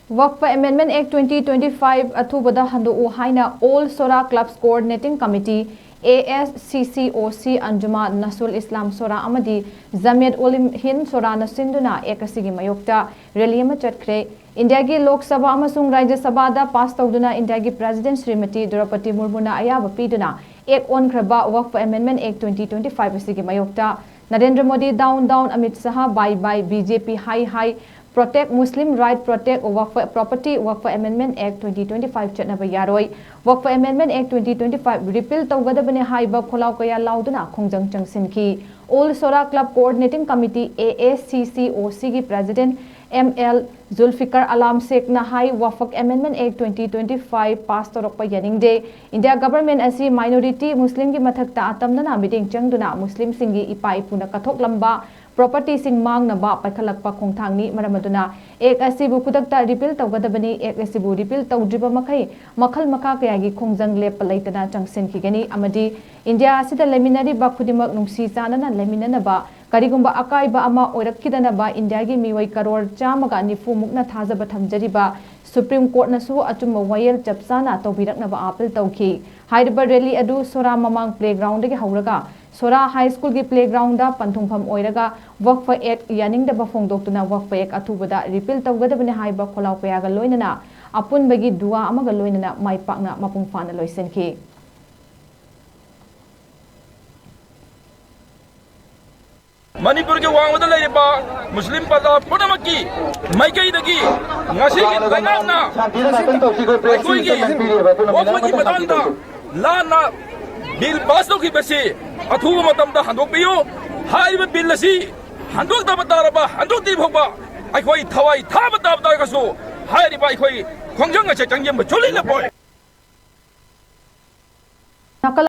Waqf Amendment Act 2025 Athubada Handok Haina All SORA Clubs Coordinating Committee ASCCOC ANJUMAN NASUL Islam SORA AMADI JAMIAT ULAM-I-HIND SORA Sinduna Ashigi Mayokta Rally Chatkhre India ki Lok Sabha amasung Rajya Sabha da pass tawduna India ki President Srimati Draupadi Murmuna ayaba piduna ek onkraba Waqf Amendment Act 2025 Ashigi Mayokta Narendra Modi down Amit Shah bye BJP high Protect Muslim Right Protect Waqf Property Waqf Amendment Act 2025 Chatnaba Yaroi Waqf Amendment Act 2025 repeal tawgadabane haiba kholau kaya lauduna khongjang changsinki All SORA Club Coordinating Committee ASCCOC ki President ML Zulfikar Alam Sheikh na hai Waqf Amendment Act 2025 pass torokpa yaningde India government asi minority Muslim ki mathakta atamna meeting changduna Muslim singi ipai puna kathok lamba property sing mang na ba paikhalakpa khongthang ni maramaduna ek asibu kudakta repeal tawgadabani ek asibu repeal tawdriba makhai makhal makha kaya gi khongjang lep laitana changsin khigani amadi India asida leminari ba khudimak nungsi chanana leminana ba karigumba akai ba ama oirakkidana ba India gi miwai karor chamaga nifu mukna thajaba thamjariba Supreme Court na su achuma wayel chapsana tawbirakna ba appeal tawki haiba rally adu SORA mamang playground gi hauraga SORA High School ki playground da panthungpham oiraga Waqf Act yaning da bafong doktuna Waqf Act athubada repeal tawgadabane haiba kholau payaga loinana apun bagi dua amaga loinana mai pakna mapung fana loisenki manipur ke wangda laiba muslim pada punamaki maikai dagi ngasi ki tangana koi ki waqf ki matanda lana bil pass ki basi athuba matam da handok biyo haiba bil lasi handok da bataraba handok di bhogba ai khoi thawai tha bata bata ka so hai ri bai khoi khongjang che changyam choli la boy